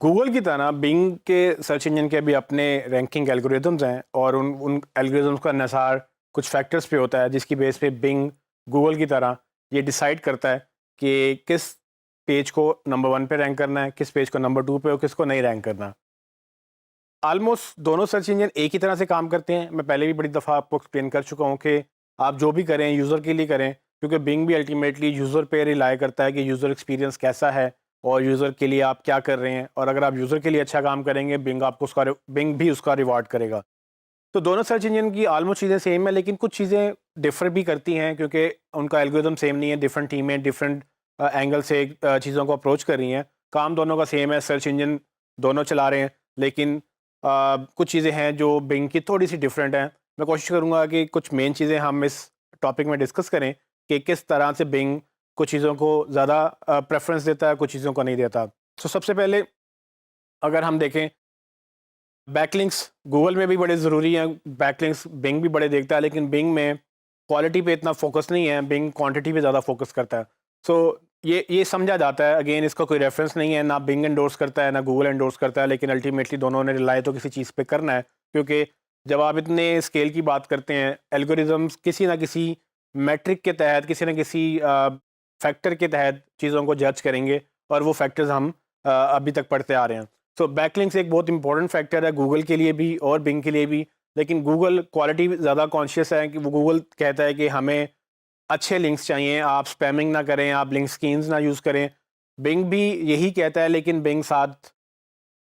Google की तरह Bing के सर्च इंजन के भी अपने रैंकिंग एल्गोरिदम्स हैं और उन एल्गोरिदम्स का निसार कुछ फैक्टर्स पे होता है जिसकी बेस पे बिंग गूगल की तरह ये डिसाइड करता है कि किस पेज को नंबर 1 पे रैंक करना है, किस पेज को नंबर 2 पे और किसको नहीं रैंक करना। ऑलमोस्ट दोनों सर्च इंजन एक ही तरह से काम करते हैं। मैं पहले भी बड़ी दफ़ा आपको एक्सप्लेन कर चुका हूँ कि आप जो भी करें यूज़र के लिए करें, क्योंकि बिंग भी अल्टीमेटली यूज़र पे रिलाई करता है कि यूज़र एक्सपीरियंस कैसा है और यूज़र के लिए आप क्या कर रहे हैं। और अगर आप यूज़र के लिए अच्छा काम करेंगे, बिंग भी उसका रिवार्ड करेगा। तो दोनों सर्च इंजन की ऑलमोस्ट चीज़ें सेम है, लेकिन कुछ चीज़ें डिफर भी करती हैं क्योंकि उनका एल्गोरिदम सेम नहीं है। डिफरेंट टीमें डिफरेंट एंगल से चीज़ों को अप्रोच कर रही हैं। काम दोनों का सेम है, सर्च इंजन दोनों चला रहे हैं, लेकिन कुछ चीज़ें हैं जो बिंग की थोड़ी सी डिफरेंट हैं। मैं कोशिश करूँगा कि कुछ मेन चीज़ें हम इस टॉपिक में डिस्कस करें कि किस तरह से बिंग कुछ चीज़ों को ज़्यादा प्रेफरेंस देता है, कुछ चीज़ों को नहीं देता। तो सबसे पहले अगर हम देखें, बैकलिंक्स गूगल में भी बड़े ज़रूरी हैं, बैकलिंक्स बिंग भी बड़े देखता है, लेकिन बिंग में क्वालिटी पे इतना फोकस नहीं है, बिंग क्वांटिटी पे ज़्यादा फोकस करता है। सो ये समझा जाता है। अगेन इसका कोई रेफरेंस नहीं है, ना बिंग एंडोर्स करता है ना गूगल एंडोर्स करता है, लेकिन अल्टीमेटली दोनों ने रिलाई तो किसी चीज़ पे करना है, क्योंकि जब आप इतने स्केल की बात करते हैं, एल्गोरिदम्स किसी ना किसी मैट्रिक के तहत, किसी ना किसी फैक्टर के तहत चीज़ों को जज करेंगे, और वो फैक्टर्स हम अभी तक पढ़ते आ रहे हैं। सो बैकलिंक्स एक बहुत इंपॉर्टेंट फैक्टर है गूगल के लिए भी और बिंग के लिए भी, लेकिन गूगल क्वालिटी ज़्यादा कॉन्शियस है कि वो गूगल कहता है कि हमें अच्छे लिंक्स चाहिए, आप स्पैमिंग ना करें, आप लिंक स्कीम्स ना यूज़ करें। बिंग भी यही कहता है, लेकिन बिंग साथ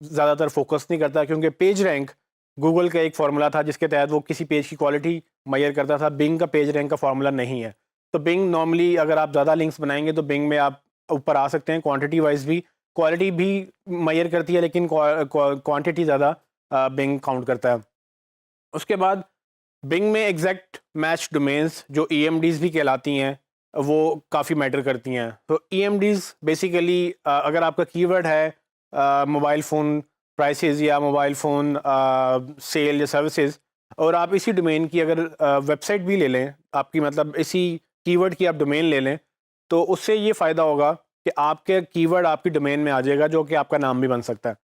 ज़्यादातर फोकस नहीं करता, क्योंकि पेज रैंक गूगल का एक फार्मूला था जिसके तहत वो किसी पेज की क्वालिटी मेजर करता था। बिंग का पेज रैंक का फार्मूला नहीं है। तो बिंग नॉर्मली अगर आप ज़्यादा लिंक्स बनाएंगे तो बिंग में आप ऊपर आ सकते हैं क्वांटिटी वाइज भी। क्वालिटी भी मेजर करती है, लेकिन क्वांटिटी ज़्यादा बिंग काउंट करता है। उसके बाद बिंग में एग्जैक्ट मैच डोमेन्स जो ईएमडीज़ भी कहलाती हैं, वो काफ़ी मैटर करती हैं। तो ईएमडीज़ बेसिकली अगर आपका कीवर्ड है मोबाइल फ़ोन प्राइसेस या मोबाइल फ़ोन सेल या सर्विसेज, और आप इसी डोमेन की अगर वेबसाइट भी ले लें, आपकी मतलब इसी कीवर्ड की आप डोमेन ले लें, तो उससे ये फ़ायदा होगा कि आपके कीवर्ड आपकी डोमेन में आ जाएगा, जो कि आपका नाम भी बन सकता है।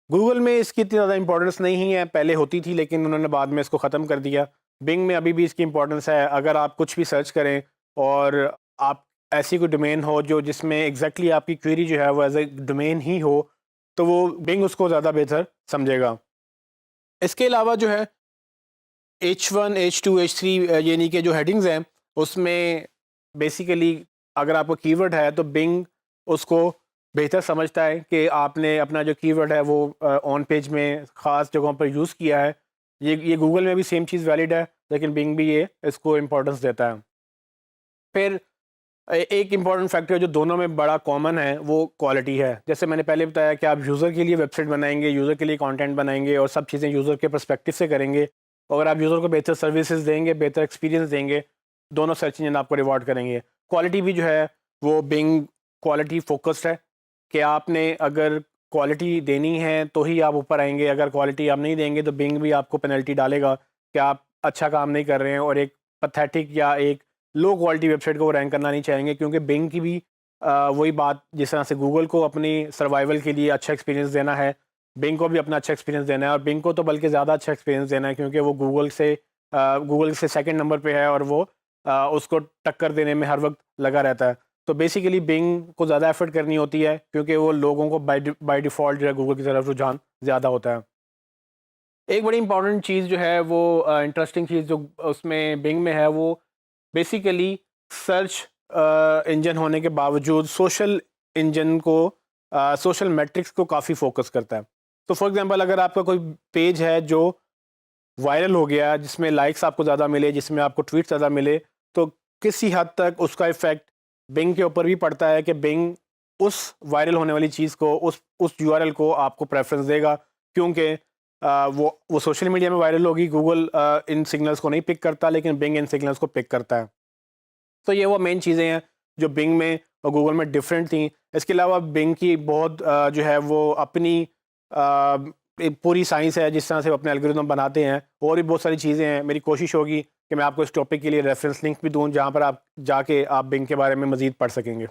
गूगल में इसकी इतनी ज़्यादा इंपॉर्टेंस नहीं है, पहले होती थी लेकिन उन्होंने बाद में इसको ख़त्म कर दिया। बिंग में अभी भी इसकी इंपॉर्टेंस है। अगर आप कुछ भी सर्च करें और आप ऐसी कोई डोमेन हो जो जिसमें एग्जैक्टली आपकी क्वेरी जो है वो एज ए डोमेन ही हो, तो वो बिंग उसको ज़्यादा बेहतर समझेगा। इसके अलावा जो है H1, H2, H3 यानी कि जो हेडिंग्स हैं, उसमें बेसिकली अगर आपको कीवर्ड है तो बिंग उसको बेहतर समझता है कि आपने अपना जो कीवर्ड है वो ऑन पेज में ख़ास जगहों पर यूज़ किया है। ये गूगल में भी सेम चीज़ वैलिड है, लेकिन बिंग भी ये इसको इम्पोर्टेंस देता है। फिर एक इम्पॉर्टेंट फैक्टर जो दोनों में बड़ा कॉमन है वो क्वालिटी है। जैसे मैंने पहले बताया कि आप यूज़र के लिए वेबसाइट बनाएंगे, यूज़र के लिए कंटेंट बनाएंगे और सब चीज़ें यूज़र के पर्सपेक्टिव से करेंगे। अगर आप यूज़र को बेहतर सर्विसेज देंगे, बेहतर एक्सपीरियंस देंगे, दोनों सर्च इंजन आपको रिवॉर्ड करेंगे। क्वालिटी भी जो है वो बिंग क्वालिटी फोकस्ड है कि आपने अगर क्वालिटी देनी है तो ही आप ऊपर आएंगे। अगर क्वालिटी आप नहीं देंगे तो बिंग भी आपको पेनल्टी डालेगा कि आप अच्छा काम नहीं कर रहे हैं, और एक पैथेटिक या एक लो क्वालिटी वेबसाइट को वो रैंक करना नहीं चाहेंगे, क्योंकि बिंग की भी वही बात, जिस तरह से गूगल को अपनी सर्वाइवल के लिए अच्छा एक्सपीरियंस देना है, बिंग को भी अपना अच्छा एक्सपीरियंस देना है। और बिंग को तो बल्कि ज़्यादा अच्छा एक्सपीरियंस देना है, क्योंकि वो गूगल से सेकंड नंबर पे है और वो उसको टक्कर देने में हर वक्त लगा रहता है। तो बेसिकली बिंग को ज़्यादा एफर्ट करनी होती है, क्योंकि वो लोगों को बाय डिफ़ॉल्ट जो है गूगल की तरफ रुझान ज़्यादा होता है। एक बड़ी इंपॉर्टेंट चीज़ जो है वो इंटरेस्टिंग चीज़ जो उसमें बिंग में है, वो बेसिकली सर्च इंजन होने के बावजूद सोशल इंजन को, सोशल मैट्रिक्स को काफ़ी फोकस करता है। तो फॉर एग्जांपल अगर आपका कोई पेज है जो वायरल हो गया, जिसमें लाइक्स आपको ज़्यादा मिले, जिसमें आपको ट्वीट ज़्यादा मिले, तो किसी हद तक उसका इफ़ेक्ट बिंग के ऊपर भी पड़ता है कि बिंग उस वायरल होने वाली चीज़ को, उस यूआरएल को आपको प्रेफरेंस देगा, क्योंकि वो सोशल मीडिया में वायरल होगी। गूगल इन सिग्नल्स को नहीं पिक करता, लेकिन बिंग इन सिग्नल्स को पिक करता है। तो ये वो मेन चीज़ें हैं जो बिंग में और गूगल में डिफरेंट थी। इसके अलावा बिंग की बहुत जो है वो अपनी एक पूरी साइंस है, जिस तरह से वो अपने एल्गोरिदम बनाते हैं, और भी बहुत सारी चीज़ें हैं। मेरी कोशिश होगी कि मैं आपको इस टॉपिक के लिए रेफरेंस लिंक भी दूँ, जहाँ पर आप जाके आप बिंग के बारे में मज़ीद पढ़ सकेंगे।